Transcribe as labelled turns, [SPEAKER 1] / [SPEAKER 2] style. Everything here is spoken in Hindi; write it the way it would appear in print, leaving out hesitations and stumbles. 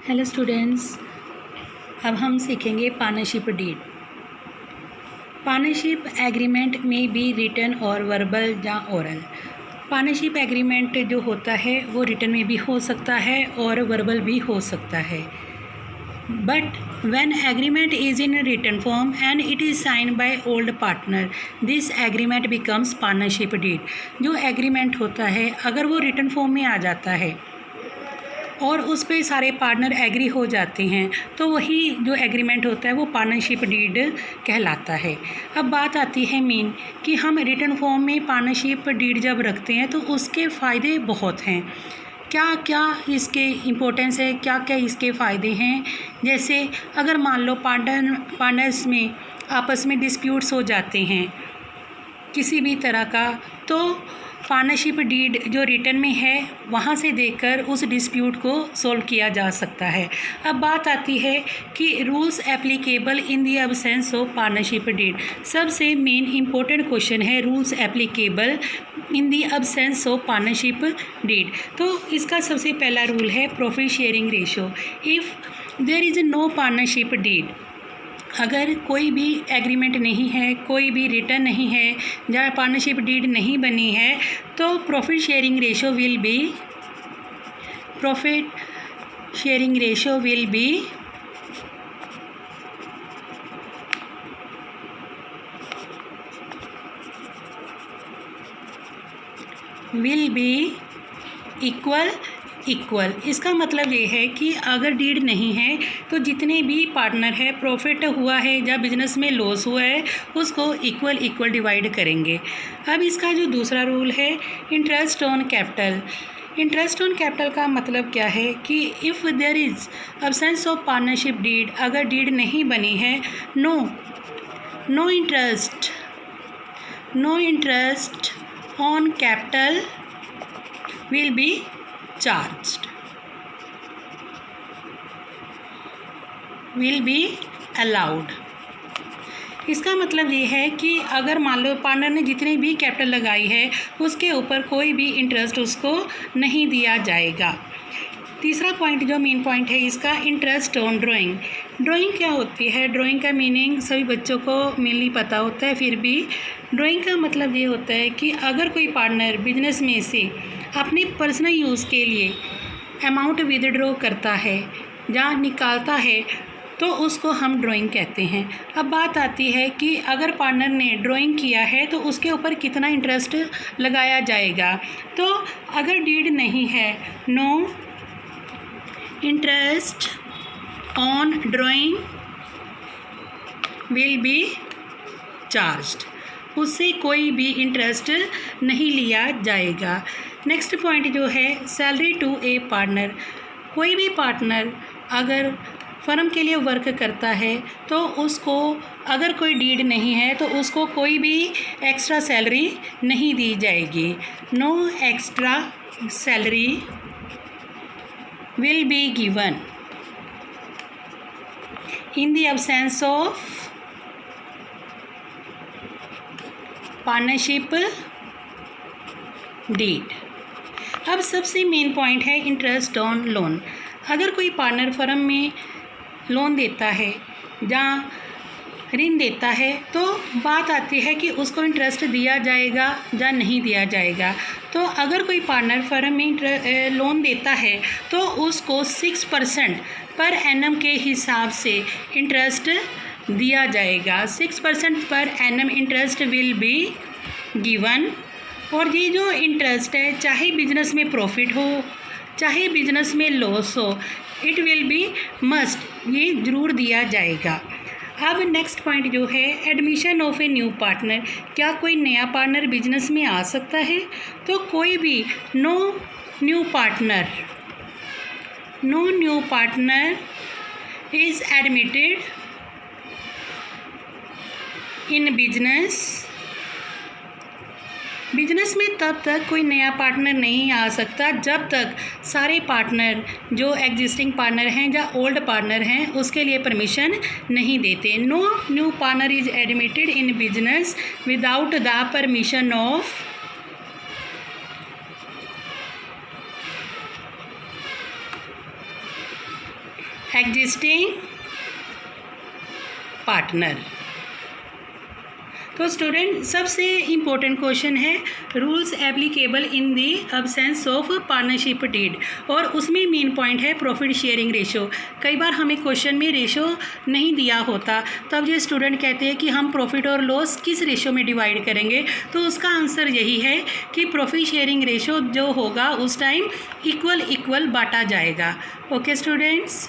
[SPEAKER 1] हेलो स्टूडेंट्स, अब हम सीखेंगे पार्टनरशिप डीड। पार्टनरशिप एग्रीमेंट में बी रिटन और वर्बल या ओरल। पार्टनरशिप एग्रीमेंट जो होता है वो रिटन में भी हो सकता है और वर्बल भी हो सकता है। But when agreement is in written form and it is signed by old partner, this agreement becomes partnership deed। जो एग्रीमेंट होता है अगर वो रिटन फॉर्म में आ जाता है और उस पे सारे पार्टनर एग्री हो जाते हैं तो वही जो एग्रीमेंट होता है वो पार्टनरशिप डीड कहलाता है। अब बात आती है मेन कि हम रिटन फॉर्म में पार्टनरशिप डीड जब रखते हैं तो उसके फ़ायदे बहुत हैं। क्या क्या इसके इम्पोर्टेंस है, क्या क्या इसके फ़ायदे हैं। जैसे अगर मान लो पार्टनर्स में आपस में डिस्प्यूट्स हो जाते हैं किसी भी तरह का, तो पार्टनरशिप डीड जो रिटन में है वहाँ से देखकर उस डिस्प्यूट को सॉल्व किया जा सकता है। अब बात आती है कि rules applicable in the absence of partnership deed. सबसे मेन इम्पोर्टेंट क्वेश्चन है rules applicable in the absence of partnership deed. तो इसका सबसे पहला रूल है profit sharing ratio. If there is no partnership deed, अगर कोई भी एग्रीमेंट नहीं है, कोई भी रिटर्न नहीं है, जहाँ पार्टनरशिप डीड नहीं बनी है, तो profit sharing ratio will be equal. इसका मतलब ये है कि अगर डीड नहीं है तो जितने भी पार्टनर है, प्रॉफिट हुआ है या बिजनेस में लॉस हुआ है, उसको इक्वल डिवाइड करेंगे। अब इसका जो दूसरा रूल है interest on capital. Interest on capital का मतलब क्या है कि if there is absence of partnership deed, अगर डीड नहीं बनी है, no interest on capital will be charged, will be allowed। इसका मतलब ये है कि अगर मान लो पार्टनर ने जितनी भी कैपिटल लगाई है उसके ऊपर कोई भी इंटरेस्ट उसको नहीं दिया जाएगा। तीसरा पॉइंट जो मेन पॉइंट है इसका, इंटरेस्ट ऑन ड्राइंग। ड्राइंग क्या होती है? ड्राइंग का मीनिंग सभी बच्चों को मेनली पता होता है, फिर भी ड्राइंग का मतलब ये होता है कि अगर कोई पार्टनर बिजनेस में से अपने पर्सनल यूज़ के लिए अमाउंट विदड्रॉ करता है या निकालता है तो उसको हम ड्राइंग कहते हैं। अब बात आती है कि अगर पार्टनर ने ड्राइंग किया है तो उसके ऊपर कितना इंटरेस्ट लगाया जाएगा। तो अगर डीड नहीं है, no interest on drawing will be charged, उससे कोई भी इंटरेस्ट नहीं लिया जाएगा। नेक्स्ट पॉइंट जो है सैलरी टू ए पार्टनर। कोई भी पार्टनर अगर फर्म के लिए वर्क करता है तो उसको अगर कोई डीड नहीं है तो उसको कोई भी एक्स्ट्रा सैलरी नहीं दी जाएगी। No extra salary will be given in the absence of partnership deed। अब सबसे मेन पॉइंट है इंटरेस्ट ऑन लोन। अगर कोई पार्टनर फर्म में लोन देता है या ऋण देता है तो बात आती है कि उसको इंटरेस्ट दिया जाएगा या नहीं दिया जाएगा। तो अगर कोई पार्टनर फर्म में लोन देता है तो उसको 6% पर एनम के हिसाब से इंटरेस्ट दिया जाएगा। 6% per annum interest will be given. और ये जो इंटरेस्ट है चाहे बिजनेस में प्रॉफिट हो चाहे बिजनेस में लॉस हो, इट विल बी मस्ट, ये ज़रूर दिया जाएगा। अब नेक्स्ट पॉइंट जो है admission of a new partner. क्या कोई नया पार्टनर बिजनेस में आ सकता है? तो कोई भी no new partner is admitted in business में तब तक कोई नया पार्टनर नहीं आ सकता जब तक सारे पार्टनर जो एग्जिस्टिंग पार्टनर हैं या ओल्ड पार्टनर हैं उसके लिए परमिशन नहीं देते। No new partner is admitted in business without the permission of existing partner. तो स्टूडेंट सबसे इम्पोर्टेंट क्वेश्चन है rules applicable in the absence of partnership deed, और उसमें मेन पॉइंट है प्रॉफिट शेयरिंग रेशो। कई बार हमें क्वेश्चन में रेशो नहीं दिया होता, तब ये स्टूडेंट कहते हैं कि हम प्रॉफिट और लॉस किस रेशो में डिवाइड करेंगे, तो उसका आंसर यही है कि प्रॉफिट शेयरिंग रेशो जो होगा उस टाइम इक्वल बांटा जाएगा। Okay students.